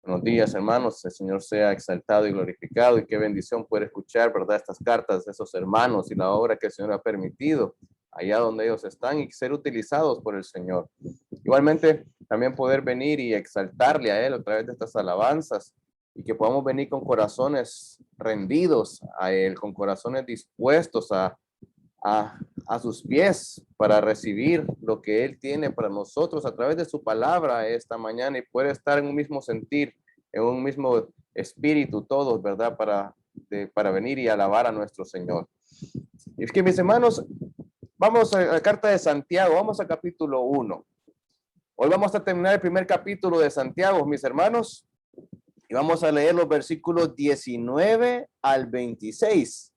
Buenos días, hermanos. El Señor sea exaltado y glorificado, y qué bendición poder escuchar, ¿verdad?, estas cartas de esos hermanos y la obra que el Señor ha permitido allá donde ellos están y ser utilizados por el Señor. Igualmente, también poder venir y exaltarle a Él a través de estas alabanzas, y que podamos venir con corazones rendidos a Él, con corazones dispuestos a sus pies para recibir lo que Él tiene para nosotros a través de su palabra esta mañana, y poder estar en un mismo sentir, en un mismo espíritu todos, ¿verdad? Para venir y alabar a nuestro Señor. Y es que, mis hermanos, vamos a la carta de Santiago, vamos a capítulo 1. Hoy vamos a terminar el primer capítulo de Santiago, mis hermanos, y vamos a leer los versículos 19 al 26.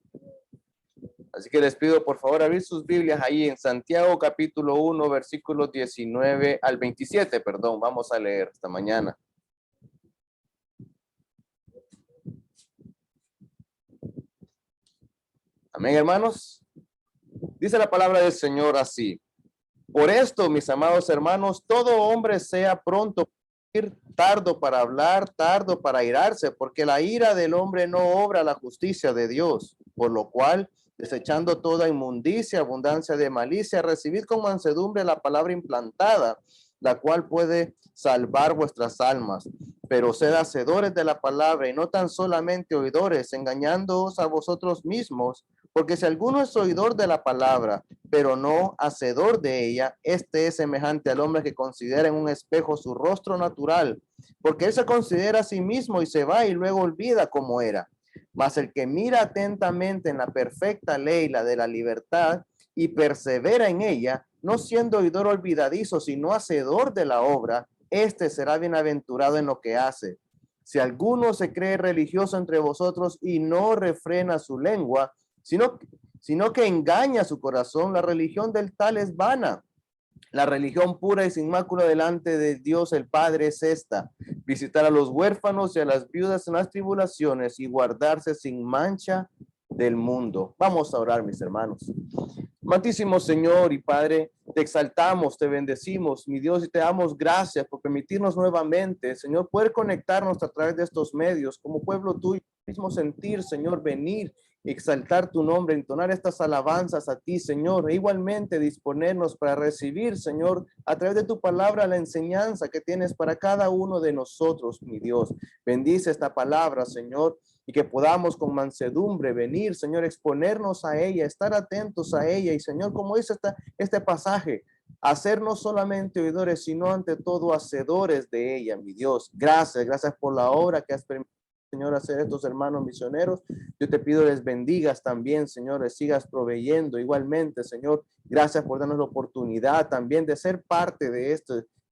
Así que les pido por favor abrir sus Biblias ahí en Santiago capítulo 1, versículos 19 al 27, perdón, vamos a leer esta mañana. Amén, hermanos. Dice la palabra del Señor así: por esto, mis amados hermanos, todo hombre sea pronto, tardo para hablar, tardo para airarse, porque la ira del hombre no obra la justicia de Dios. Por lo cual, desechando toda inmundicia, abundancia de malicia, recibid con mansedumbre la palabra implantada, la cual puede salvar vuestras almas. Pero sed hacedores de la palabra y no tan solamente oidores, engañándoos a vosotros mismos. Porque si alguno es oidor de la palabra, pero no hacedor de ella, este es semejante al hombre que considera en un espejo su rostro natural, porque él se considera a sí mismo y se va y luego olvida cómo era. Mas el que mira atentamente en la perfecta ley, la de la libertad, y persevera en ella, no siendo oidor olvidadizo, sino hacedor de la obra, este será bienaventurado en lo que hace. Si alguno se cree religioso entre vosotros y no refrena su lengua, sino que engaña su corazón, la religión del tal es vana. La religión pura y sin mácula delante de Dios el Padre es esta: visitar a los huérfanos y a las viudas en las tribulaciones y guardarse sin mancha del mundo. Vamos a orar, mis hermanos. Amantísimo Señor y Padre, te exaltamos, te bendecimos, mi Dios, y te damos gracias por permitirnos nuevamente, Señor, poder conectarnos a través de estos medios como pueblo tuyo, mismo sentir, Señor, venir y exaltar tu nombre, entonar estas alabanzas a ti, Señor, e igualmente disponernos para recibir, Señor, a través de tu palabra, la enseñanza que tienes para cada uno de nosotros, mi Dios. Bendice esta palabra, Señor, y que podamos con mansedumbre venir, Señor, exponernos a ella, estar atentos a ella, y Señor, como dice este pasaje, hacernos solamente oidores, sino ante todo hacedores de ella, mi Dios. Gracias por la obra que has permitido, Señor, hacer estos hermanos misioneros. Yo te pido les bendigas también, Señor, les sigas proveyendo igualmente, Señor. Gracias por darnos la oportunidad también de ser parte de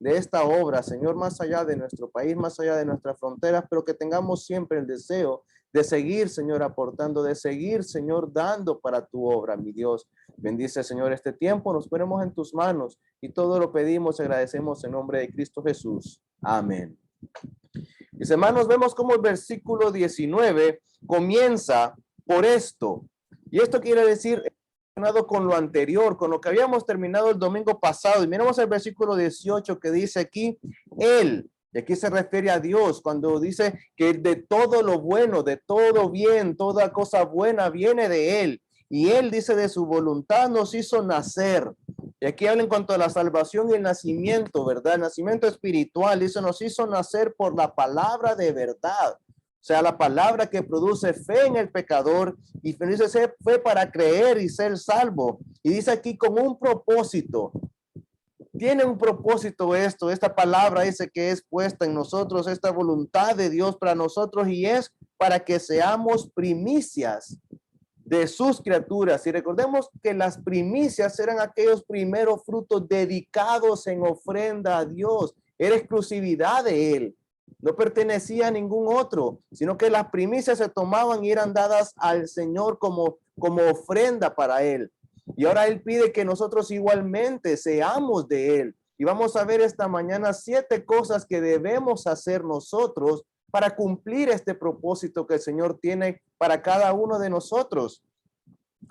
esta obra, Señor, más allá de nuestro país, más allá de nuestras fronteras, pero que tengamos siempre el deseo de seguir, Señor, aportando, de seguir, Señor, dando para tu obra, mi Dios. Bendice, Señor, este tiempo, nos ponemos en tus manos y todo lo pedimos, agradecemos en nombre de Cristo Jesús. Amén. Mis hermanos, vemos cómo el versículo 19 comienza por esto. Y esto quiere decir, con lo anterior, con lo que habíamos terminado el domingo pasado. Y miramos el versículo 18 que dice aquí, Él. Y aquí se refiere a Dios cuando dice que de todo lo bueno, de todo bien, toda cosa buena viene de Él. Y Él dice de su voluntad nos hizo nacer. Y aquí habla en cuanto a la salvación y el nacimiento, ¿verdad? El nacimiento espiritual. Dice, nos hizo nacer por la palabra de verdad. O sea, la palabra que produce fe en el pecador, y dice, fue para creer y ser salvo. Y dice aquí con un propósito. Tiene un propósito esta palabra dice que es puesta en nosotros, esta voluntad de Dios para nosotros, y es para que seamos primicias de sus criaturas. Y recordemos que las primicias eran aquellos primeros frutos dedicados en ofrenda a Dios. Era exclusividad de Él. No pertenecía a ningún otro, sino que las primicias se tomaban y eran dadas al Señor como ofrenda para Él. Y ahora Él pide que nosotros igualmente seamos de Él. Y vamos a ver esta mañana 7 cosas que debemos hacer nosotros para cumplir este propósito que el Señor tiene para cada uno de nosotros.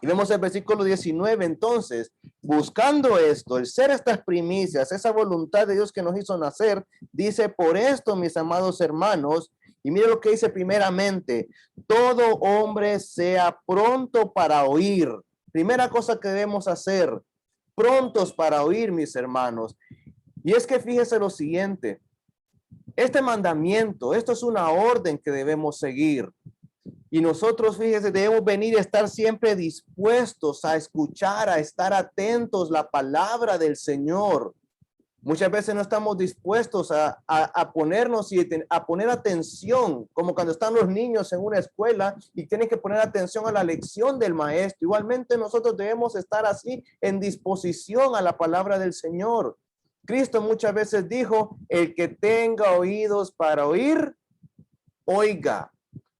Y vemos el versículo 19, entonces, buscando esto, el ser estas primicias, esa voluntad de Dios que nos hizo nacer, dice, por esto, mis amados hermanos, y mire lo que dice primeramente, todo hombre sea pronto para oír. Primera cosa que debemos hacer, prontos para oír, mis hermanos. Y es que fíjese lo siguiente, este mandamiento, esto es una orden que debemos seguir. Y nosotros, fíjese, debemos venir a estar siempre dispuestos a escuchar, a estar atentos la palabra del Señor. Muchas veces no estamos dispuestos a ponernos y a poner atención, como cuando están los niños en una escuela y tienen que poner atención a la lección del maestro. Igualmente nosotros debemos estar así en disposición a la palabra del Señor. Cristo muchas veces dijo, el que tenga oídos para oír, oiga.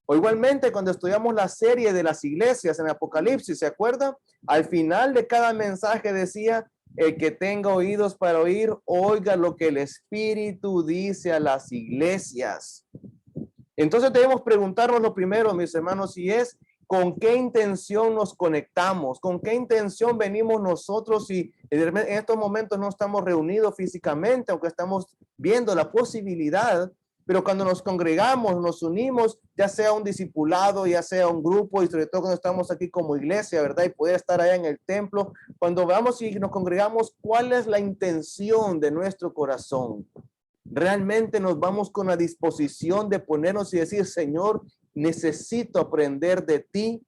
O igualmente cuando estudiamos la serie de las iglesias en Apocalipsis, ¿se acuerda? Al final de cada mensaje decía, el que tenga oídos para oír, oiga lo que el Espíritu dice a las iglesias. Entonces debemos preguntarnos lo primero, mis hermanos, y es, ¿con qué intención nos conectamos? ¿Con qué intención venimos nosotros si en estos momentos no estamos reunidos físicamente, aunque estamos viendo la posibilidad? Pero cuando nos congregamos, nos unimos, ya sea un discipulado, ya sea un grupo, y sobre todo cuando estamos aquí como iglesia, ¿verdad? Y poder estar allá en el templo, cuando vamos y nos congregamos, ¿cuál es la intención de nuestro corazón? ¿Realmente nos vamos con la disposición de ponernos y decir, Señor, necesito aprender de ti?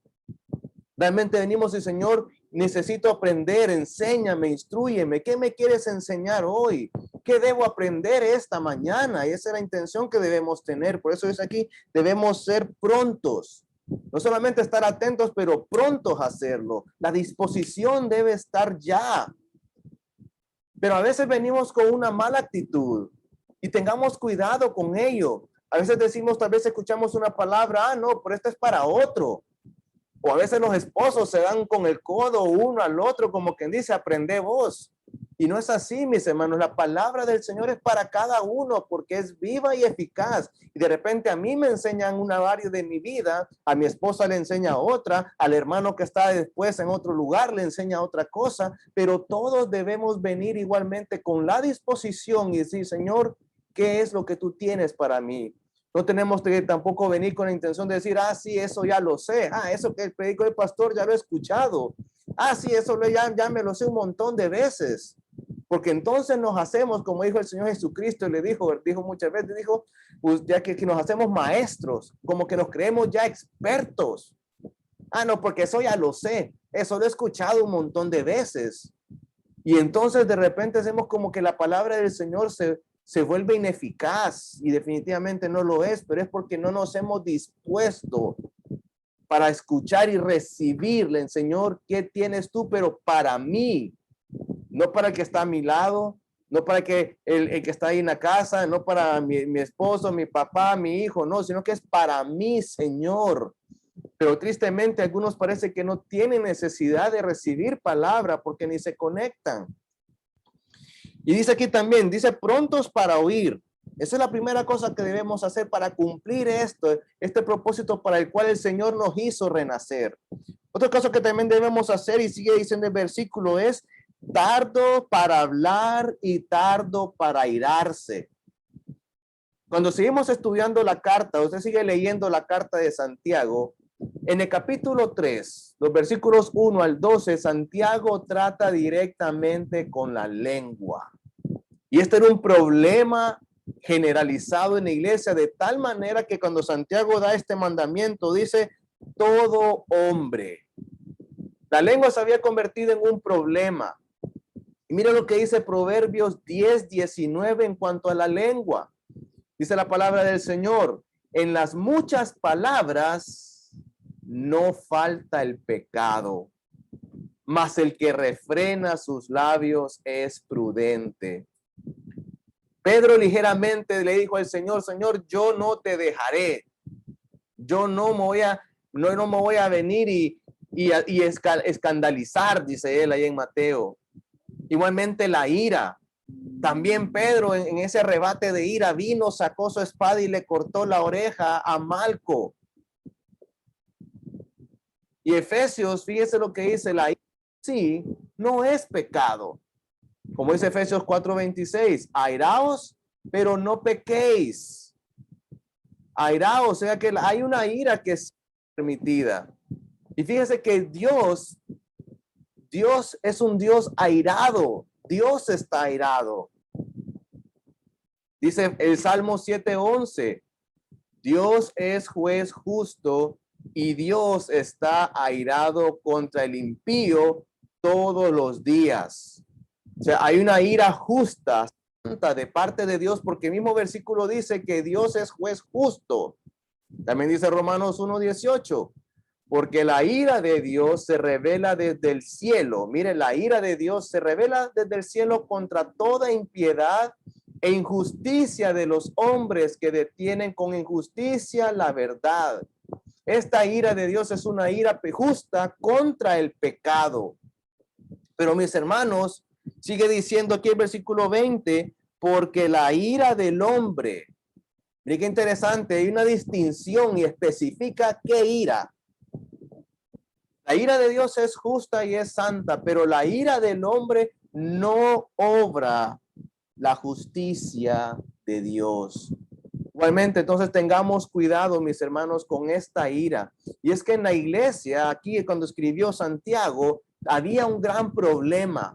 Realmente venimos y Señor, necesito aprender, enséñame, instrúyeme. ¿Qué me quieres enseñar hoy? ¿Qué debo aprender esta mañana? Y esa es la intención que debemos tener. Por eso es aquí, debemos ser prontos. No solamente estar atentos, pero prontos a hacerlo. La disposición debe estar ya. Pero a veces venimos con una mala actitud y tengamos cuidado con ello. A veces decimos, tal vez escuchamos una palabra, no, pero esto es para otro. O a veces los esposos se dan con el codo uno al otro, como quien dice, aprende vos. Y no es así, mis hermanos. La palabra del Señor es para cada uno porque es viva y eficaz. Y de repente a mí me enseñan una área de mi vida, a mi esposa le enseña otra, al hermano que está después en otro lugar le enseña otra cosa, pero todos debemos venir igualmente con la disposición y decir, Señor, ¿qué es lo que tú tienes para mí? No tenemos que tampoco venir con la intención de decir, sí, eso ya lo sé. Eso que el predico del pastor ya lo he escuchado. Sí, eso ya me lo sé un montón de veces. Porque entonces nos hacemos, como dijo el Señor Jesucristo, le dijo muchas veces, dijo, pues ya que nos hacemos maestros, como que nos creemos ya expertos. No, porque eso ya lo sé. Eso lo he escuchado un montón de veces. Y entonces de repente hacemos como que la palabra del Señor se vuelve ineficaz y definitivamente no lo es, pero es porque no nos hemos dispuesto para escuchar y recibirle, Señor, ¿qué tienes tú? Pero para mí, no para el que está a mi lado, no para que el que está ahí en la casa, no para mi esposo, mi papá, mi hijo, no, sino que es para mí, Señor. Pero tristemente algunos parece que no tienen necesidad de recibir palabra porque ni se conectan. Y dice aquí también, dice prontos para oír. Esa es la primera cosa que debemos hacer para cumplir este propósito para el cual el Señor nos hizo renacer. Otra cosa que también debemos hacer, y sigue diciendo el versículo, es tardo para hablar y tardo para airarse. Cuando seguimos estudiando la carta, usted sigue leyendo la carta de Santiago, en el capítulo 3, los versículos 1 al 12, Santiago trata directamente con la lengua. Y este era un problema generalizado en la iglesia, de tal manera que cuando Santiago da este mandamiento, dice, todo hombre. La lengua se había convertido en un problema. Y mira lo que dice Proverbios 10:19 en cuanto a la lengua. Dice la palabra del Señor, en las muchas palabras no falta el pecado, mas el que refrena sus labios es prudente. Pedro ligeramente le dijo al Señor, Señor, yo no te dejaré. Yo no me voy a venir y escandalizar, dice él ahí en Mateo. Igualmente la ira. También Pedro en ese arrebate de ira vino, sacó su espada y le cortó la oreja a Malco. Y Efesios, fíjese lo que dice, la ira sí no es pecado. Como dice Efesios 4:26, airaos, pero no pequéis. Airaos, o sea que hay una ira que es permitida. Y fíjese que Dios es un Dios airado. Dios está airado. Dice el Salmo 7:11, Dios es juez justo y Dios está airado contra el impío todos los días. O sea, hay una ira justa, santa de parte de Dios, porque el mismo versículo dice que Dios es juez justo. También dice Romanos 1:18, porque la ira de Dios se revela desde el cielo. Mire, la ira de Dios se revela desde el cielo contra toda impiedad e injusticia de los hombres que detienen con injusticia la verdad. Esta ira de Dios es una ira justa contra el pecado. Pero mis hermanos, sigue diciendo aquí el versículo 20, porque la ira del hombre, mire qué interesante, hay una distinción y especifica qué ira. La ira de Dios es justa y es santa, pero la ira del hombre no obra la justicia de Dios. Igualmente, entonces tengamos cuidado, mis hermanos, con esta ira. Y es que en la iglesia, aquí cuando escribió Santiago, había un gran problema.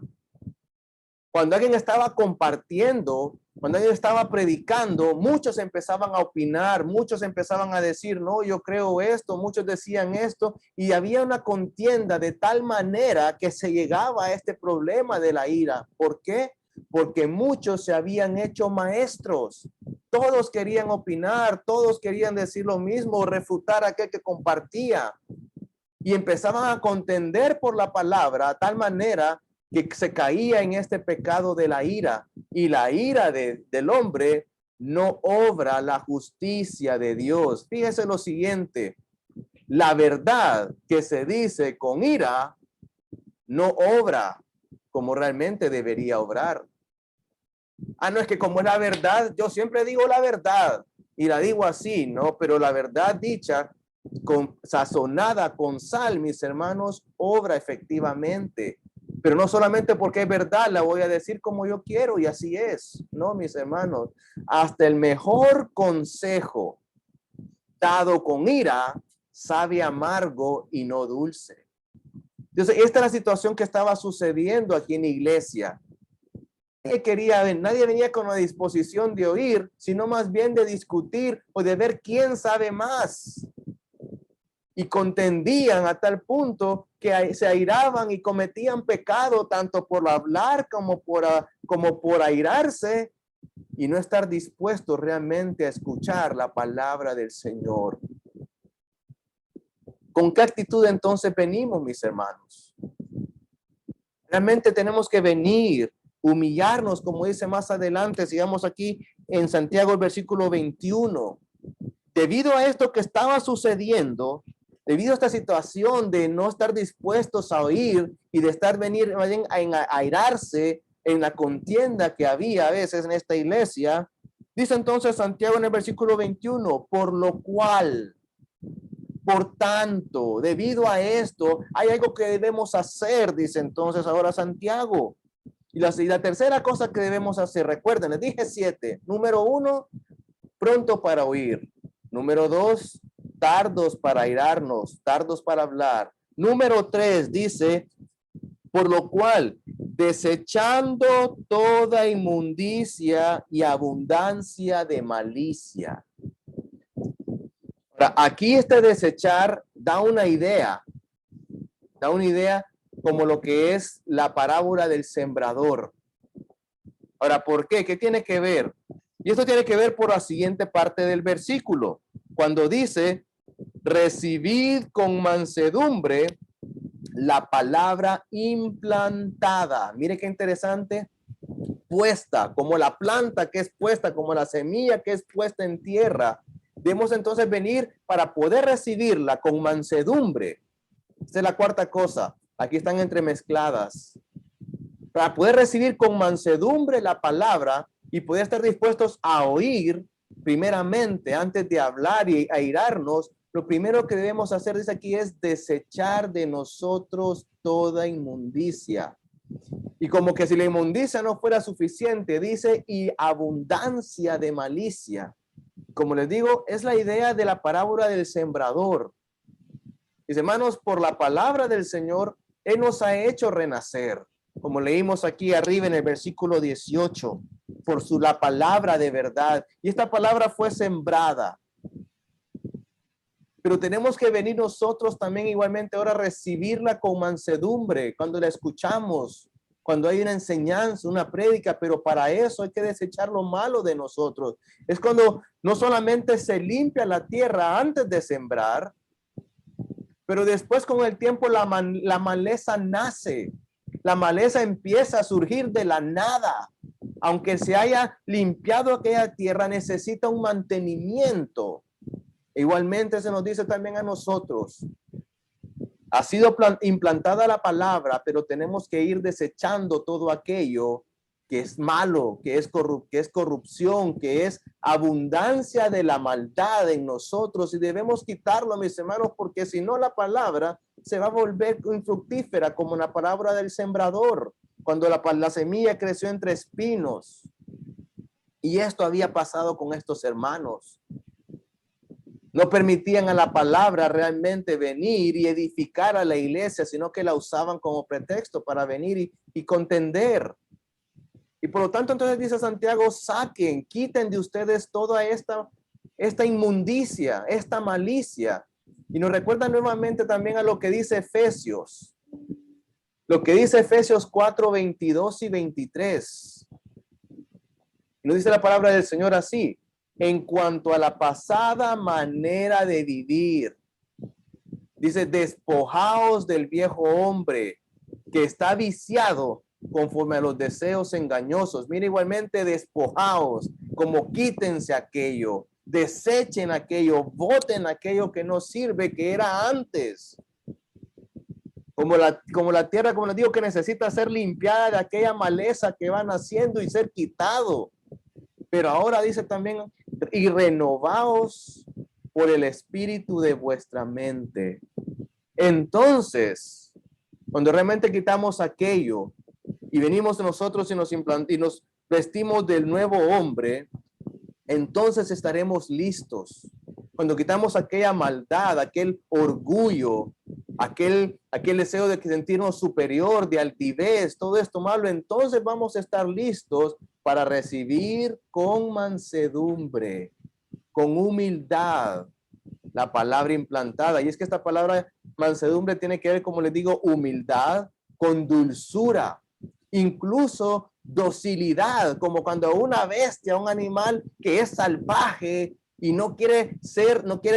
Cuando alguien estaba compartiendo, cuando alguien estaba predicando, muchos empezaban a opinar, muchos empezaban a decir, no, yo creo esto, muchos decían esto, y había una contienda de tal manera que se llegaba a este problema de la ira. ¿Por qué? Porque muchos se habían hecho maestros. Todos querían opinar, todos querían decir lo mismo, refutar a aquel que compartía. Y empezaban a contender por la palabra a tal manera que se caía en este pecado de la ira, y la ira del hombre no obra la justicia de Dios. Fíjese lo siguiente, la verdad que se dice con ira no obra como realmente debería obrar. No es que como es la verdad, yo siempre digo la verdad y la digo así, ¿no? Pero la verdad dicha, sazonada con sal, mis hermanos, obra efectivamente. Pero no solamente porque es verdad, la voy a decir como yo quiero y así es, ¿no, mis hermanos? Hasta el mejor consejo dado con ira sabe amargo y no dulce. Entonces, esta es la situación que estaba sucediendo aquí en la iglesia. Nadie venía con la disposición de oír, sino más bien de discutir o de ver quién sabe más. Y contendían a tal punto que se airaban y cometían pecado tanto por hablar como por airarse y no estar dispuestos realmente a escuchar la palabra del Señor. ¿Con qué actitud entonces venimos, mis hermanos? Realmente tenemos que venir, humillarnos, como dice más adelante, sigamos aquí en Santiago, el versículo 21. Debido a esto que estaba sucediendo, debido a esta situación de no estar dispuestos a oír y de venir a airarse en la contienda que había a veces en esta iglesia, dice entonces Santiago en el versículo 21, por lo cual, por tanto, debido a esto, hay algo que debemos hacer, dice entonces ahora Santiago. Y la tercera cosa que debemos hacer, recuerden, les dije 7. Número 1, pronto para oír. Número 2, tardos para airarnos, tardos para hablar. Número 3 dice, por lo cual, desechando toda inmundicia y abundancia de malicia. Ahora, aquí este desechar da una idea como lo que es la parábola del sembrador. Ahora, ¿por qué? ¿Qué tiene que ver? Y esto tiene que ver por la siguiente parte del versículo, cuando dice, recibid con mansedumbre la palabra implantada. Mire qué interesante, puesta, como la planta que es puesta, como la semilla que es puesta en tierra. Debemos entonces venir para poder recibirla con mansedumbre. Esta es la cuarta cosa. Aquí están entremezcladas. Para poder recibir con mansedumbre la palabra y poder estar dispuestos a oír primeramente antes de hablar y airarnos, lo primero que debemos hacer, dice aquí, es desechar de nosotros toda inmundicia. Y como que si la inmundicia no fuera suficiente, dice, y abundancia de malicia. Como les digo, es la idea de la parábola del sembrador. Mis hermanos, por la palabra del Señor, Él nos ha hecho renacer. Como leímos aquí arriba en el versículo 18, por la palabra de verdad. Y esta palabra fue sembrada. Pero tenemos que venir nosotros también igualmente ahora a recibirla con mansedumbre cuando la escuchamos, cuando hay una enseñanza, una prédica, pero para eso hay que desechar lo malo de nosotros. Es cuando no solamente se limpia la tierra antes de sembrar, pero después con el tiempo la maleza nace. La maleza empieza a surgir de la nada. Aunque se haya limpiado aquella tierra, necesita un mantenimiento. Igualmente se nos dice también a nosotros, ha sido implantada la palabra, pero tenemos que ir desechando todo aquello que es malo, que es corrupción, que es abundancia de la maldad en nosotros, y debemos quitarlo, mis hermanos, porque si no la palabra se va a volver infructífera, como la palabra del sembrador, cuando la semilla creció entre espinos. Y esto había pasado con estos hermanos. No permitían a la palabra realmente venir y edificar a la iglesia, sino que la usaban como pretexto para venir y contender. Y por lo tanto, entonces dice Santiago, saquen, quiten de ustedes toda esta inmundicia, esta malicia. Y nos recuerda nuevamente también a lo que dice Efesios. Lo que dice Efesios 4, 22 y 23. Y nos dice la palabra del Señor así. En cuanto a la pasada manera de vivir, dice, despojaos del viejo hombre que está viciado conforme a los deseos engañosos. Mira, igualmente despojaos, como quítense aquello, desechen aquello, voten aquello que no sirve, que era antes. Como la tierra, como les digo, que necesita ser limpiada de aquella maleza que van haciendo y ser quitado. Pero ahora dice también, y renovaos por el espíritu de vuestra mente. Entonces, cuando realmente quitamos aquello y venimos nosotros y nos vestimos del nuevo hombre, entonces estaremos listos. Cuando quitamos aquella maldad, aquel orgullo, aquel deseo de sentirnos superior, de altivez, todo esto malo, entonces vamos a estar listos para recibir con mansedumbre, con humildad, la palabra implantada. Y es que esta palabra mansedumbre tiene que ver, como les digo, humildad con dulzura, incluso docilidad, como cuando una bestia, un animal que es salvaje y no quiere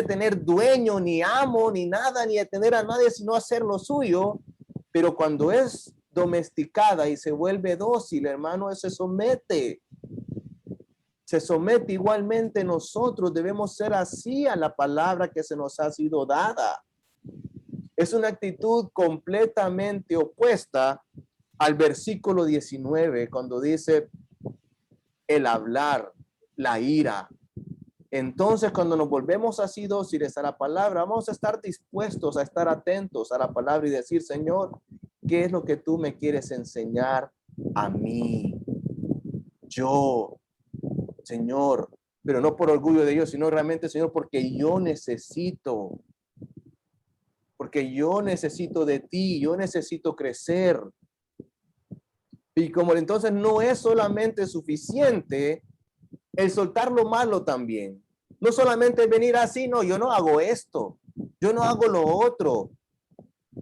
tener dueño, ni amo, ni nada, ni detener a nadie, sino hacer lo suyo. Pero cuando es domesticada y se vuelve dócil, hermano, se somete. Se somete igualmente. Nosotros debemos ser así a la palabra que se nos ha sido dada. Es una actitud completamente opuesta al versículo 19, cuando dice el hablar, la ira. Entonces, cuando nos volvemos así dóciles a la palabra, vamos a estar dispuestos a estar atentos a la palabra y decir, Señor, ¿qué es lo que tú me quieres enseñar a mí? Yo, Señor, pero no por orgullo de Dios, sino realmente, Señor, porque yo necesito de ti, yo necesito crecer. Y como entonces no es solamente suficiente el soltar lo malo también. No solamente venir así, no, yo no hago esto, yo no hago lo otro.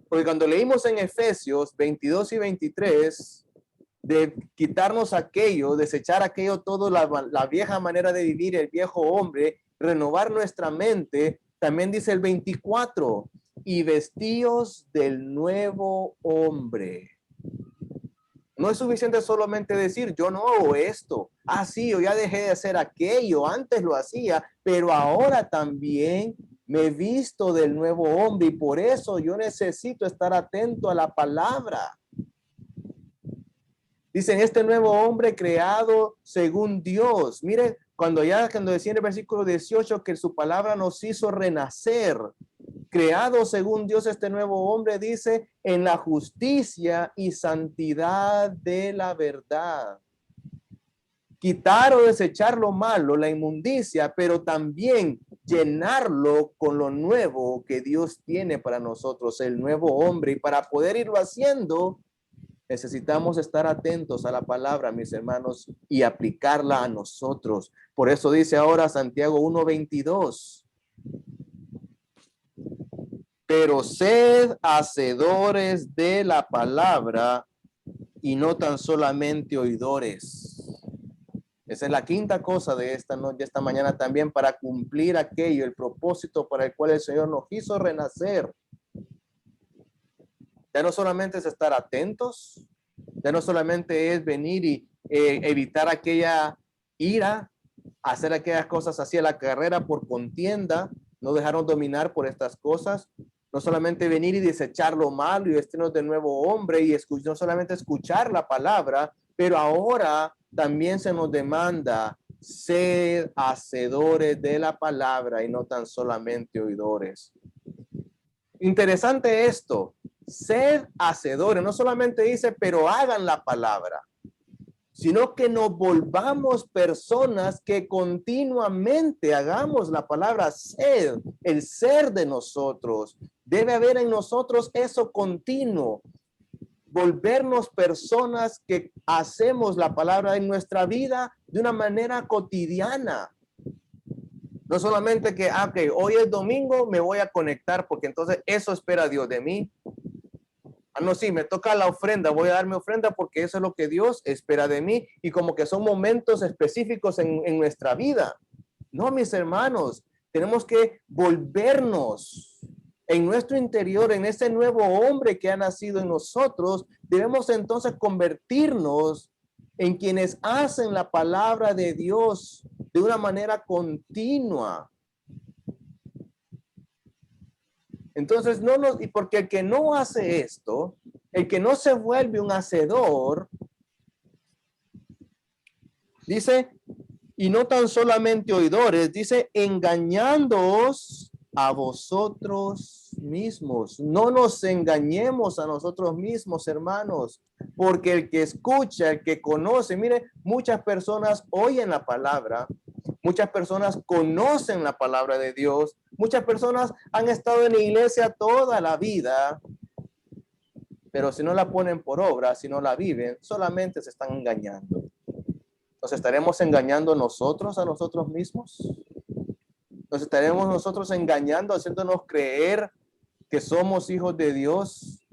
Porque cuando leímos en Efesios 22 y 23, de quitarnos aquello, desechar aquello, todo la vieja manera de vivir, el viejo hombre, renovar nuestra mente, también dice el 24, y vestíos del nuevo hombre. No es suficiente solamente decir, yo no hago esto. Ah, sí, yo ya dejé de hacer aquello. Antes lo hacía, pero ahora también me he visto del nuevo hombre y por eso yo necesito estar atento a la palabra. Dicen, este nuevo hombre creado según Dios. Miren cuando decía en el versículo 18 que su palabra nos hizo renacer, creado según Dios este nuevo hombre, dice, en la justicia y santidad de la verdad. Quitar o desechar lo malo, la inmundicia, pero también llenarlo con lo nuevo que Dios tiene para nosotros, el nuevo hombre. Y para poder irlo haciendo, necesitamos estar atentos a la palabra, mis hermanos, y aplicarla a nosotros. Por eso dice ahora Santiago 1:22. Pero sed hacedores de la palabra y no tan solamente oidores. Esa es la quinta cosa de esta noche, de esta mañana también, para cumplir aquello, el propósito para el cual el Señor nos hizo renacer. Ya no solamente es estar atentos, ya no solamente es venir y evitar aquella ira, hacer aquellas cosas así a la carrera por contienda, no dejarnos dominar por estas cosas, no solamente venir y desechar lo malo y vestirnos de nuevo hombre y no solamente escuchar la palabra, pero ahora también se nos demanda ser hacedores de la palabra y no tan solamente oidores. Interesante esto, sed hacedores, no solamente dice, pero hagan la palabra, sino que nos volvamos personas que continuamente hagamos la palabra. Sed, el ser de nosotros. Debe haber en nosotros eso continuo. Volvernos personas que hacemos la palabra en nuestra vida de una manera cotidiana. No solamente que, okay, hoy es domingo, me voy a conectar porque entonces eso espera Dios de mí. No, sí, me toca la ofrenda, voy a darme ofrenda porque eso es lo que Dios espera de mí y como que son momentos específicos en nuestra vida. No, mis hermanos, tenemos que volvernos en nuestro interior, en ese nuevo hombre que ha nacido en nosotros. Debemos entonces convertirnos en quienes hacen la palabra de Dios de una manera continua. Entonces, y porque el que no hace esto, el que no se vuelve un hacedor, dice, y no tan solamente oidores, dice, engañándoos a vosotros mismos. No nos engañemos a nosotros mismos, hermanos, porque el que escucha, el que conoce, mire, muchas personas oyen la palabra, muchas personas conocen la palabra de Dios, muchas personas han estado en la iglesia toda la vida, pero si no la ponen por obra, si no la viven, solamente se están engañando. ¿Nos estaremos engañando nosotros a nosotros mismos? ¿Nos estaremos nosotros engañando, haciéndonos creer que somos hijos de Dios?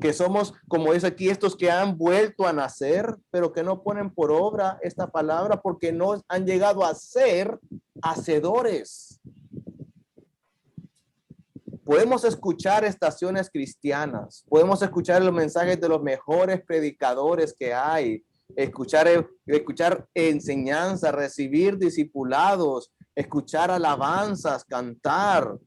Que somos, como dice aquí, estos que han vuelto a nacer, pero que no ponen por obra esta palabra porque no han llegado a ser hacedores. Podemos escuchar estaciones cristianas, podemos escuchar los mensajes de los mejores predicadores que hay, escuchar enseñanza, recibir discipulados, escuchar alabanzas, cantar,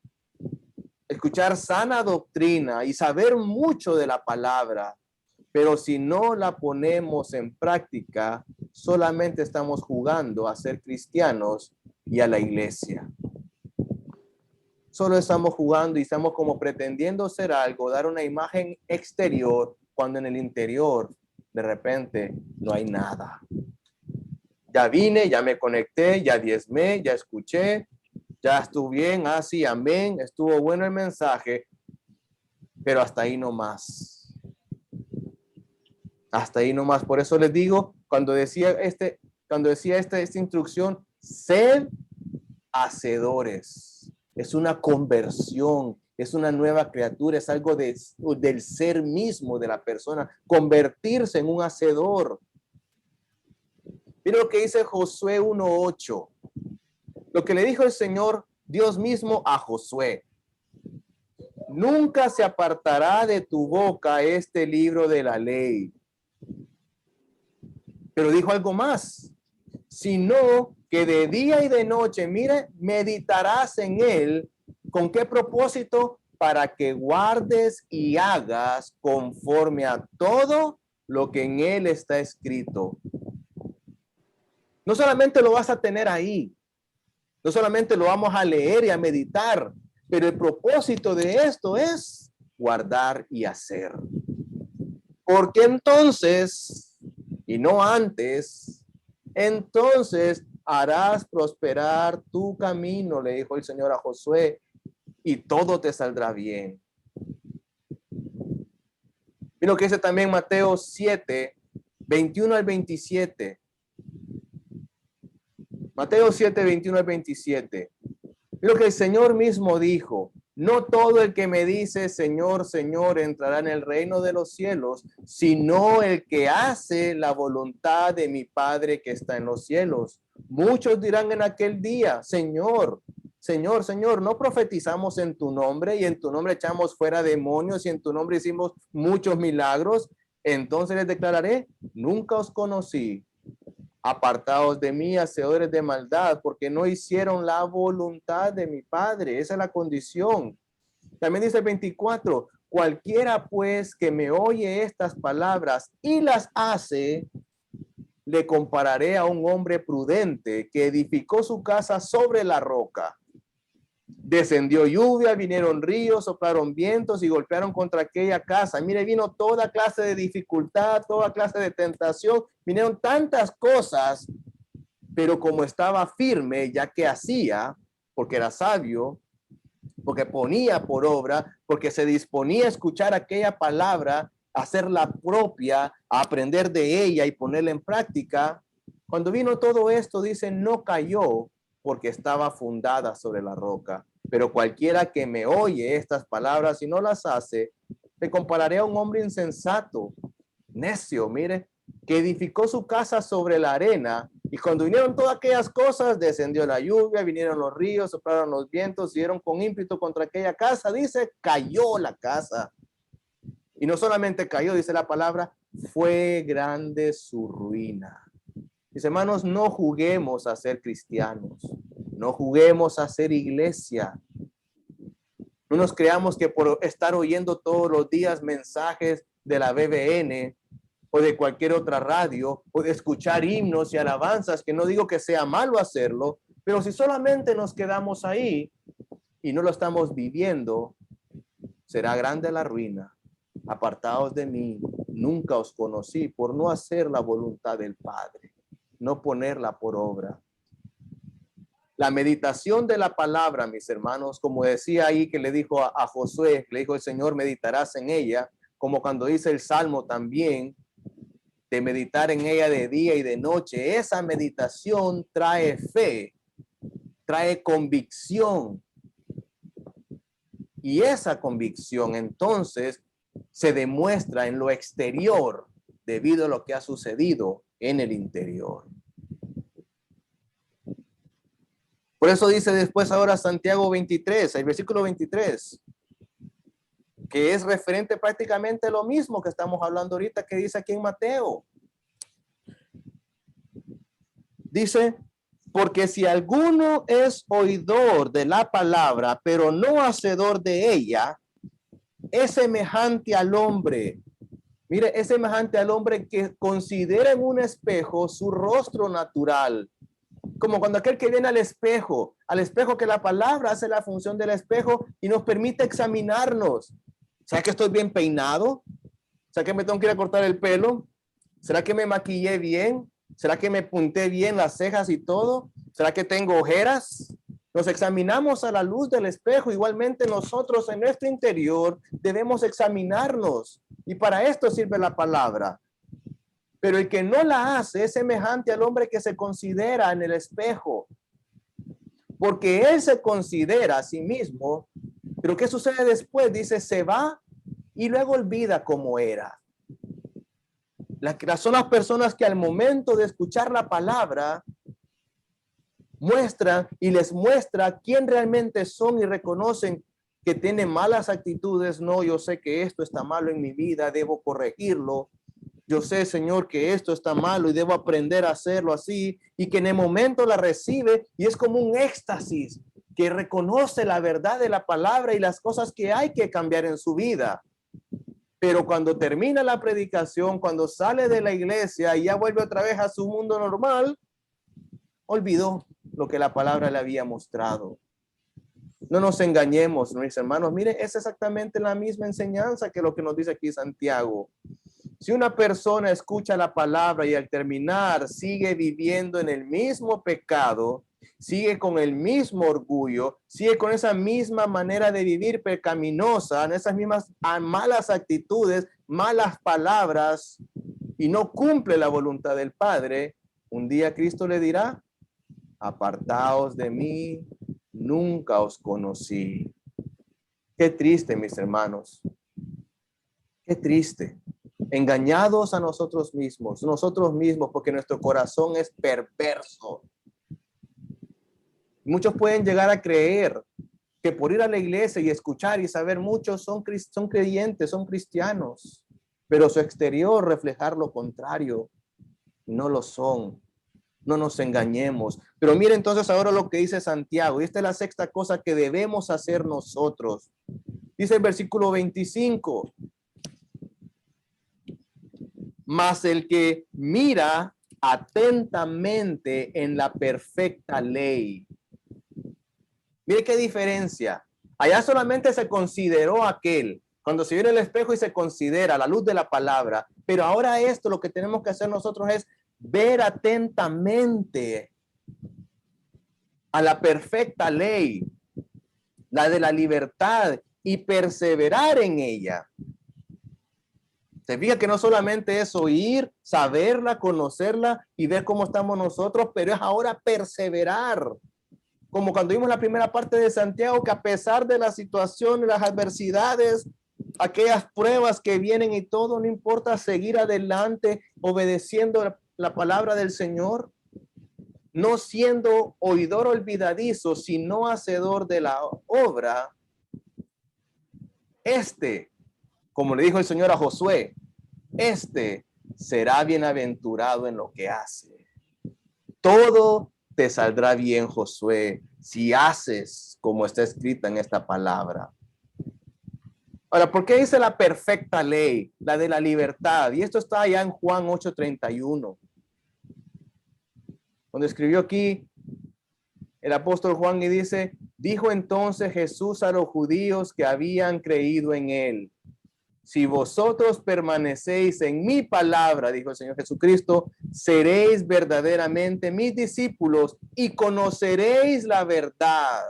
escuchar sana doctrina y saber mucho de la palabra. Pero si no la ponemos en práctica, solamente estamos jugando a ser cristianos y a la iglesia. Solo estamos jugando y estamos como pretendiendo ser algo, dar una imagen exterior, cuando en el interior de repente no hay nada. Ya vine, ya me conecté, ya diezmé, ya escuché, ya estuvo bien, así, amén, estuvo bueno el mensaje, pero hasta ahí no más. Hasta ahí no más. Por eso les digo, cuando decía esta instrucción, sed hacedores. Es una conversión, es una nueva criatura, es algo del ser mismo de la persona, convertirse en un hacedor. Mira lo que dice Josué 1:8. Lo que le dijo el Señor, Dios mismo, a Josué. Nunca se apartará de tu boca este libro de la ley. Pero dijo algo más, sino que de día y de noche, mire, meditarás en él. ¿Con qué propósito? Para que guardes y hagas conforme a todo lo que en él está escrito. No solamente lo vas a tener ahí, no solamente lo vamos a leer y a meditar, pero el propósito de esto es guardar y hacer. Porque entonces, y no antes, entonces harás prosperar tu camino, le dijo el Señor a Josué, y todo te saldrá bien. Y lo que dice también Mateo 7, 21 al 27. Mateo 7, 21 al 27. Y lo que el Señor mismo dijo: no todo el que me dice Señor, Señor entrará en el reino de los cielos, sino el que hace la voluntad de mi Padre que está en los cielos. Muchos dirán en aquel día: Señor, Señor, Señor, no profetizamos en tu nombre y en tu nombre echamos fuera demonios y en tu nombre hicimos muchos milagros. Entonces les declararé: nunca os conocí. Apartados de mí, hacedores de maldad, porque no hicieron la voluntad de mi Padre. Esa es la condición. También dice el 24: cualquiera pues que me oye estas palabras y las hace, le compararé a un hombre prudente que edificó su casa sobre la roca. Descendió lluvia, vinieron ríos, soplaron vientos y golpearon contra aquella casa. Mire, vino toda clase de dificultad, toda clase de tentación, vinieron tantas cosas, pero como estaba firme, ya que hacía, porque era sabio, porque ponía por obra, porque se disponía a escuchar aquella palabra, a hacerla propia, a aprender de ella y ponerla en práctica. Cuando vino todo esto, dice, no cayó porque estaba fundada sobre la roca. Pero cualquiera que me oye estas palabras y no las hace, le compararé a un hombre insensato, necio, mire, que edificó su casa sobre la arena, y cuando vinieron todas aquellas cosas, descendió la lluvia, vinieron los ríos, soplaron los vientos, dieron con ímpetu contra aquella casa, dice, cayó la casa. Y no solamente cayó, dice la palabra, fue grande su ruina. Mis hermanos, no juguemos a ser cristianos, no juguemos a ser iglesia. No nos creamos que por estar oyendo todos los días mensajes de la BBN o de cualquier otra radio, o de escuchar himnos y alabanzas, que no digo que sea malo hacerlo, pero si solamente nos quedamos ahí y no lo estamos viviendo, será grande la ruina. Apartaos de mí, nunca os conocí, por no hacer la voluntad del Padre, no ponerla por obra. La meditación de la palabra, mis hermanos, como decía ahí que le dijo a Josué, le dijo el Señor, meditarás en ella, como cuando dice el Salmo también, de meditar en ella de día y de noche. Esa meditación trae fe, trae convicción. Y esa convicción entonces se demuestra en lo exterior debido a lo que ha sucedido en el interior. Por eso dice después ahora Santiago 23, el versículo 23, que es referente prácticamente a lo mismo que estamos hablando ahorita, que dice aquí en Mateo. Dice, porque si alguno es oidor de la palabra, pero no hacedor de ella, es semejante al hombre. Mire, es semejante al hombre que considera en un espejo su rostro natural. Como cuando aquel que viene al espejo que la palabra hace la función del espejo y nos permite examinarnos. ¿Será que estoy bien peinado? ¿Será que me tengo que ir a cortar el pelo? ¿Será que me maquillé bien? ¿Será que me punté bien las cejas y todo? ¿Será que tengo ojeras? Nos examinamos a la luz del espejo. Igualmente nosotros en nuestro interior debemos examinarnos. Y para esto sirve la palabra. Pero el que no la hace es semejante al hombre que se considera en el espejo. Porque él se considera a sí mismo. Pero ¿qué sucede después? Dice, se va y luego olvida cómo era. Son las personas que al momento de escuchar la palabra muestran y les muestra quién realmente son y reconocen que tienen malas actitudes. No, yo sé que esto está malo en mi vida, debo corregirlo. Yo sé, Señor, que esto está malo y debo aprender a hacerlo así, y que en el momento la recibe y es como un éxtasis que reconoce la verdad de la palabra y las cosas que hay que cambiar en su vida. Pero cuando termina la predicación, cuando sale de la iglesia y ya vuelve otra vez a su mundo normal, olvidó lo que la palabra le había mostrado. No nos engañemos, mis hermanos. Mire, es exactamente la misma enseñanza que lo que nos dice aquí Santiago. Si una persona escucha la palabra y al terminar sigue viviendo en el mismo pecado, sigue con el mismo orgullo, sigue con esa misma manera de vivir pecaminosa, en esas mismas malas actitudes, malas palabras, y no cumple la voluntad del Padre, un día Cristo le dirá: apartaos de mí, nunca os conocí. Qué triste, mis hermanos. Qué triste. Engañados a nosotros mismos, porque nuestro corazón es perverso. Muchos pueden llegar a creer que por ir a la iglesia y escuchar y saber muchos son creyentes, son cristianos, pero su exterior reflejar lo contrario. No lo son. No nos engañemos. Pero mire entonces ahora lo que dice Santiago. Y esta es la sexta cosa que debemos hacer nosotros. Dice el versículo 25. Mas el que mira atentamente en la perfecta ley. Mire qué diferencia. Allá solamente se consideró aquel, cuando se vio en el espejo y se considera a la luz de la palabra. Pero ahora esto, lo que tenemos que hacer nosotros es ver atentamente a la perfecta ley, la de la libertad, y perseverar en ella. Se fija que no solamente es oír, saberla, conocerla y ver cómo estamos nosotros, pero es ahora perseverar. Como cuando vimos la primera parte de Santiago, que a pesar de la situación, las adversidades, aquellas pruebas que vienen y todo, no importa, seguir adelante, obedeciendo la palabra del Señor, no siendo oidor olvidadizo, sino hacedor de la obra. Como le dijo el Señor a Josué, será bienaventurado en lo que hace. Todo te saldrá bien, Josué, si haces como está escrita en esta palabra. Ahora, ¿por qué dice la perfecta ley, la de la libertad? Y esto está allá en Juan 8:31. Cuando escribió aquí el apóstol Juan y dice: dijo entonces Jesús a los judíos que habían creído en él: si vosotros permanecéis en mi palabra, dijo el Señor Jesucristo, seréis verdaderamente mis discípulos y conoceréis la verdad.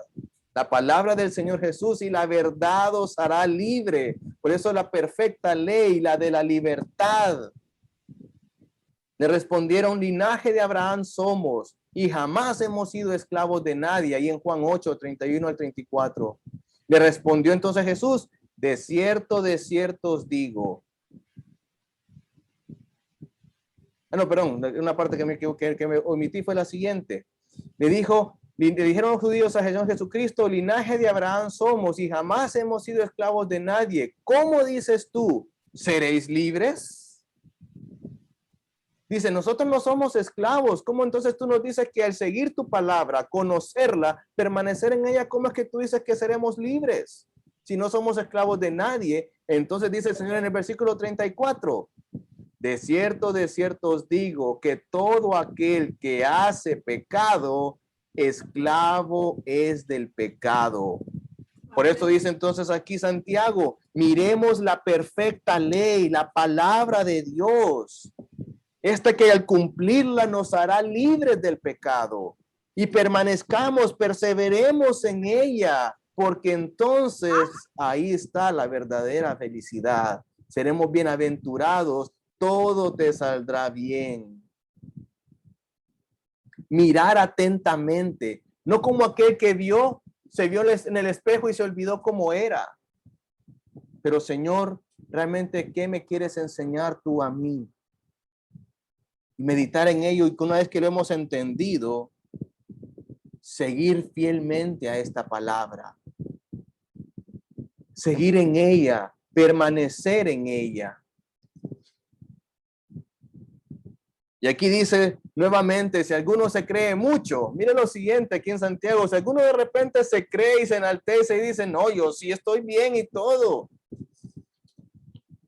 La palabra del Señor Jesús, y la verdad os hará libre. Por eso la perfecta ley, la de la libertad. Le respondieron: linaje de Abraham somos y jamás hemos sido esclavos de nadie. Ahí en Juan 8:31 al 34. Le respondió entonces Jesús: de cierto os digo. No, perdón, una parte que me omití fue la siguiente. Le dijeron los judíos a Jesucristo: linaje de Abraham somos y jamás hemos sido esclavos de nadie. ¿Cómo dices tú, seréis libres? Dice: nosotros no somos esclavos. ¿Cómo entonces tú nos dices que al seguir tu palabra, conocerla, permanecer en ella, cómo es que tú dices que seremos libres? Si no somos esclavos de nadie. Entonces dice el Señor en el versículo 34, de cierto os digo que todo aquel que hace pecado, esclavo es del pecado. Por eso dice entonces aquí Santiago: miremos la perfecta ley, la palabra de Dios. Que al cumplirla nos hará libres del pecado, y permanezcamos, perseveremos en ella, porque entonces ahí está la verdadera felicidad. Seremos bienaventurados, todo te saldrá bien. Mirar atentamente, no como aquel que se vio en el espejo y se olvidó cómo era. Pero Señor, realmente, ¿qué me quieres enseñar tú a mí? Meditar en ello, y que una vez que lo hemos entendido, seguir fielmente a esta palabra, seguir en ella, permanecer en ella. Y aquí dice nuevamente: si alguno se cree mucho, mire lo siguiente aquí en Santiago: si alguno de repente se cree y se enaltece y dice: no, yo sí estoy bien y todo.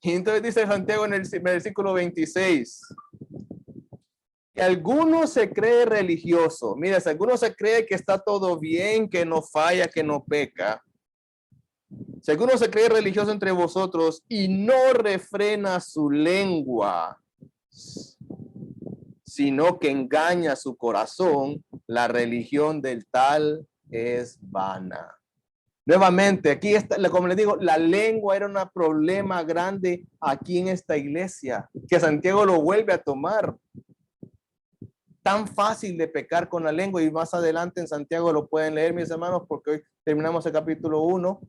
Y entonces dice Santiago en el versículo 26: Y alguno se cree religioso. Mira, si alguno se cree que está todo bien, que no falla, que no peca. Si alguno se cree religioso entre vosotros y no refrena su lengua, sino que engaña su corazón, la religión del tal es vana. Nuevamente, aquí está, como les digo, la lengua era un problema grande aquí en esta iglesia, que Santiago lo vuelve a tomar. Tan fácil de pecar con la lengua, y más adelante en Santiago lo pueden leer, mis hermanos, porque hoy terminamos el capítulo 1.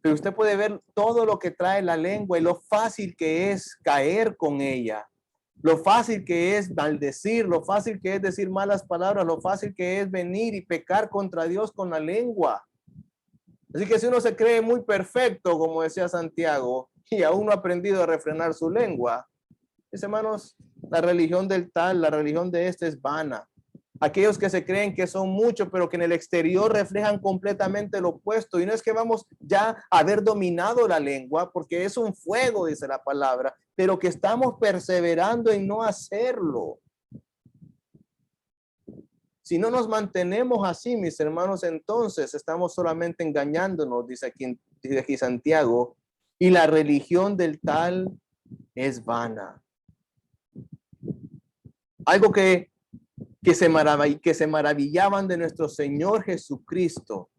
Pero usted puede ver todo lo que trae la lengua y lo fácil que es caer con ella. Lo fácil que es maldecir, lo fácil que es decir malas palabras, lo fácil que es venir y pecar contra Dios con la lengua. Así que si uno se cree muy perfecto, como decía Santiago, y aún no ha aprendido a refrenar su lengua, mis hermanos, la religión del tal, la religión de este es vana. Aquellos que se creen que son muchos, pero que en el exterior reflejan completamente lo opuesto. Y no es que vamos ya a haber dominado la lengua, porque es un fuego, dice la palabra, pero que estamos perseverando en no hacerlo. Si no nos mantenemos así, mis hermanos, entonces estamos solamente engañándonos, dice aquí Santiago, y la religión del tal es vana. Algo que se maravillaban de nuestro Señor Jesucristo.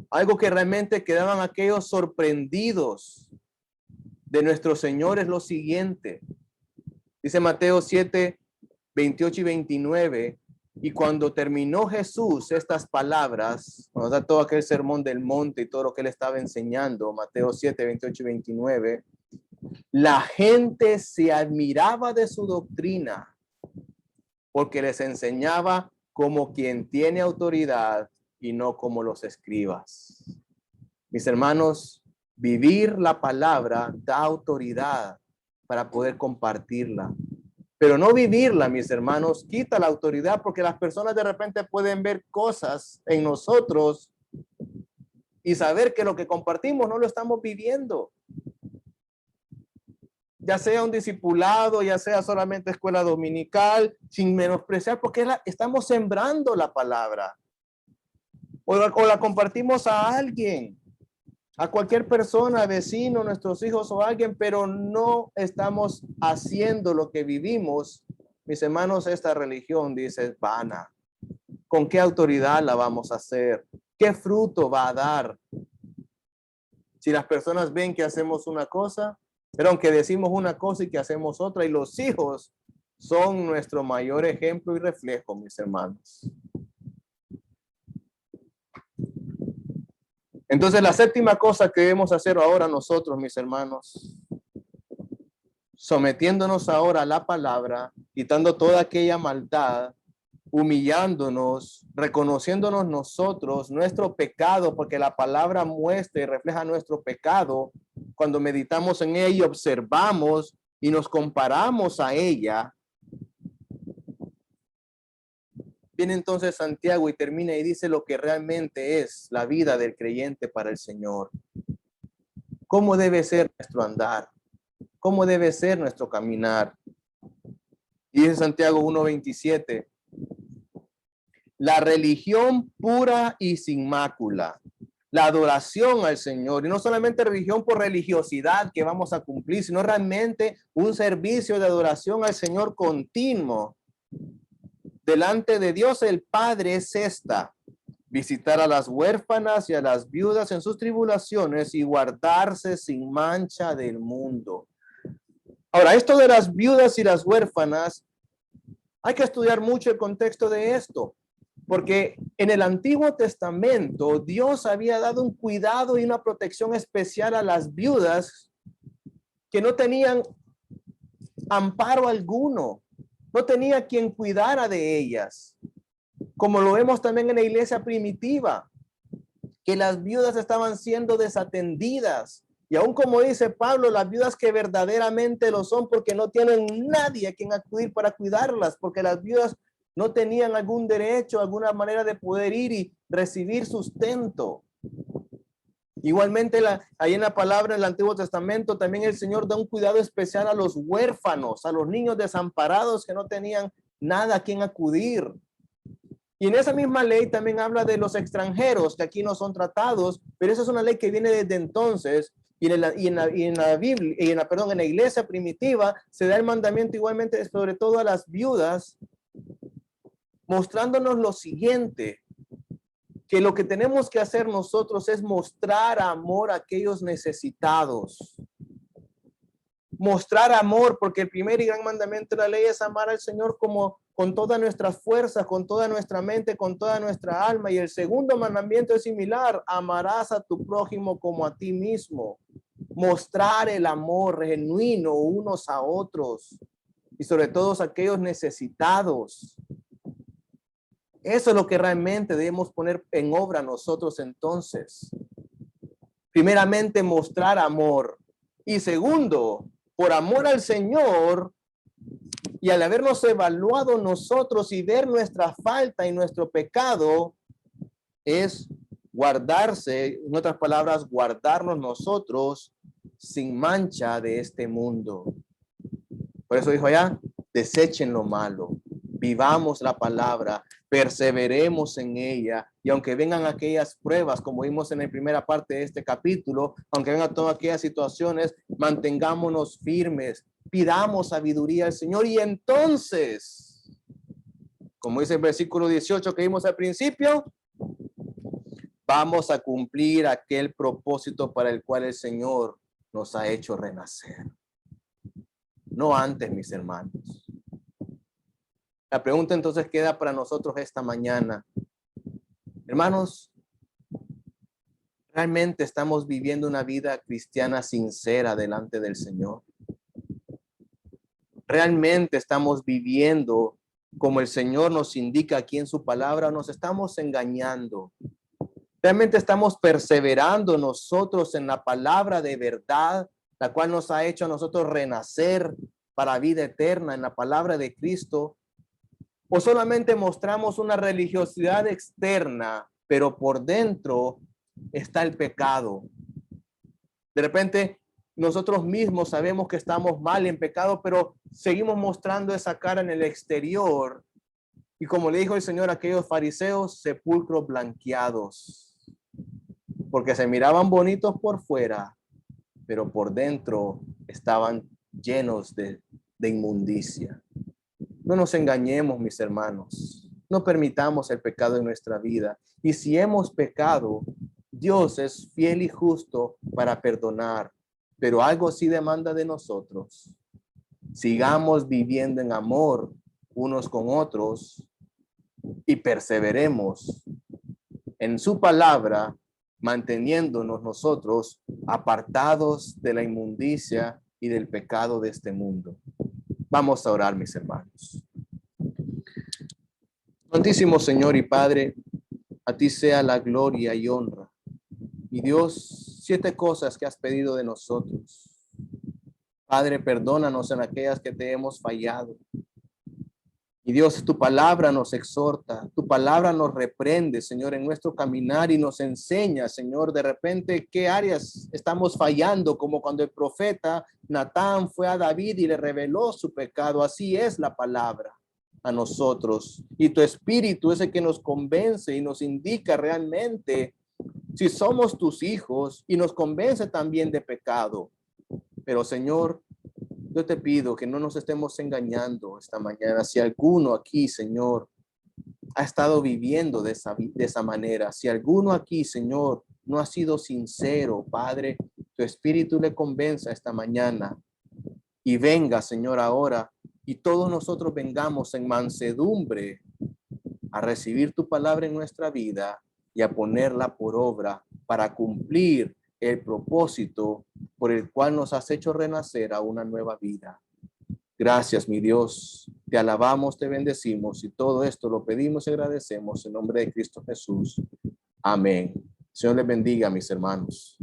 Algo que realmente quedaban aquellos sorprendidos de nuestro Señor es lo siguiente. Dice Mateo 7, 28 y 29. Y cuando terminó Jesús estas palabras, cuando da todo aquel sermón del monte y todo lo que él estaba enseñando, Mateo 7, 28 y 29, la gente se admiraba de su doctrina, porque les enseñaba como quien tiene autoridad y no como los escribas. Mis hermanos, vivir la palabra da autoridad para poder compartirla. Pero no vivirla, mis hermanos, quita la autoridad, porque las personas de repente pueden ver cosas en nosotros y saber que lo que compartimos no lo estamos viviendo. Ya sea un discipulado, ya sea solamente escuela dominical, sin menospreciar, porque estamos sembrando la palabra. O la compartimos a alguien, a cualquier persona, vecino, nuestros hijos o alguien, pero no estamos haciendo lo que vivimos. Mis hermanos, esta religión, dice, es vana. ¿Con qué autoridad la vamos a hacer? ¿Qué fruto va a dar? Si las personas ven que hacemos una cosa, pero que decimos una cosa y que hacemos otra, y los hijos son nuestro mayor ejemplo y reflejo, mis hermanos. Entonces, la séptima cosa que debemos hacer ahora nosotros, mis hermanos, sometiéndonos ahora a la palabra, quitando toda aquella maldad, humillándonos, reconociéndonos nosotros, nuestro pecado, porque la palabra muestra y refleja nuestro pecado. Cuando meditamos en ella y observamos y nos comparamos a ella, viene entonces Santiago y termina y dice lo que realmente es la vida del creyente para el Señor. ¿Cómo debe ser nuestro andar? ¿Cómo debe ser nuestro caminar? Y dice Santiago 1:27, la religión pura y sin mácula, la adoración al Señor, y no solamente religión por religiosidad que vamos a cumplir, sino realmente un servicio de adoración al Señor continuo delante de Dios el Padre es esta: visitar a las huérfanas y a las viudas en sus tribulaciones y guardarse sin mancha del mundo. Ahora, esto de las viudas y las huérfanas, hay que estudiar mucho el contexto de esto, porque en el Antiguo Testamento Dios había dado un cuidado y una protección especial a las viudas que no tenían amparo alguno, no tenía quien cuidara de ellas, como lo vemos también en la iglesia primitiva, que las viudas estaban siendo desatendidas. Y aún como dice Pablo, las viudas que verdaderamente lo son porque no tienen nadie a quien acudir para cuidarlas, porque las viudas no tenían algún derecho, alguna manera de poder ir y recibir sustento. Igualmente, ahí en la palabra del Antiguo Testamento, también el Señor da un cuidado especial a los huérfanos, a los niños desamparados que no tenían nada a quien acudir. Y en esa misma ley también habla de los extranjeros que aquí no son tratados, pero esa es una ley que viene desde entonces. Y en la Biblia, en la iglesia primitiva se da el mandamiento igualmente, sobre todo a las viudas, mostrándonos lo siguiente, que lo que tenemos que hacer nosotros es mostrar amor a aquellos necesitados. Mostrar amor, porque el primer y gran mandamiento de la ley es amar al Señor como con todas nuestras fuerzas, con toda nuestra mente, con toda nuestra alma. Y el segundo mandamiento es similar: amarás a tu prójimo como a ti mismo. Mostrar el amor genuino unos a otros y sobre todo a aquellos necesitados. Eso es lo que realmente debemos poner en obra nosotros entonces. Primeramente, mostrar amor. Y segundo, por amor al Señor y al habernos evaluado nosotros y ver nuestra falta y nuestro pecado, es guardarse, en otras palabras, guardarnos nosotros sin mancha de este mundo. Por eso dijo allá, desechen lo malo, vivamos la palabra, perseveremos en ella, y aunque vengan aquellas pruebas, como vimos en la primera parte de este capítulo, aunque vengan todas aquellas situaciones, mantengámonos firmes, pidamos sabiduría al Señor, y entonces, como dice el versículo 18 que vimos al principio, vamos a cumplir aquel propósito para el cual el Señor nos ha hecho renacer. No antes, mis hermanos. La pregunta entonces queda para nosotros esta mañana. Hermanos, ¿realmente estamos viviendo una vida cristiana sincera delante del Señor? ¿Realmente estamos viviendo como el Señor nos indica aquí en su palabra, o nos estamos engañando? ¿Realmente estamos perseverando nosotros en la palabra de verdad, la cual nos ha hecho a nosotros renacer para vida eterna en la palabra de Cristo? ¿O solamente mostramos una religiosidad externa, pero por dentro está el pecado? De repente nosotros mismos sabemos que estamos mal en pecado, pero seguimos mostrando esa cara en el exterior. Y como le dijo el Señor a aquellos fariseos, sepulcros blanqueados, porque se miraban bonitos por fuera, pero por dentro estaban llenos de inmundicia. No nos engañemos, mis hermanos. No permitamos el pecado en nuestra vida. Y si hemos pecado, Dios es fiel y justo para perdonar. Pero algo sí demanda de nosotros. Sigamos viviendo en amor unos con otros y perseveremos en su palabra, manteniéndonos nosotros apartados de la inmundicia y del pecado de este mundo. Vamos a orar, mis hermanos. Santísimo Señor y Padre, a ti sea la gloria y honra. Y Dios, 7 cosas que has pedido de nosotros. Padre, perdónanos en aquellas que te hemos fallado. Y Dios, tu palabra nos exhorta, tu palabra nos reprende, Señor, en nuestro caminar y nos enseña, Señor, de repente qué áreas estamos fallando, como cuando el profeta Natán fue a David y le reveló su pecado. Así es la palabra a nosotros. Y tu espíritu es el que nos convence y nos indica realmente si somos tus hijos y nos convence también de pecado. Pero, Señor, yo te pido que no nos estemos engañando esta mañana. Si alguno aquí, Señor, ha estado viviendo de esa manera, si alguno aquí, Señor, no ha sido sincero, Padre, tu espíritu le convenza esta mañana y venga, Señor, ahora, y todos nosotros vengamos en mansedumbre a recibir tu palabra en nuestra vida y a ponerla por obra para cumplir el propósito por el cual nos has hecho renacer a una nueva vida. Gracias, mi Dios. Te alabamos, te bendecimos y todo esto lo pedimos y agradecemos en nombre de Cristo Jesús. Amén. Señor les bendiga, mis hermanos.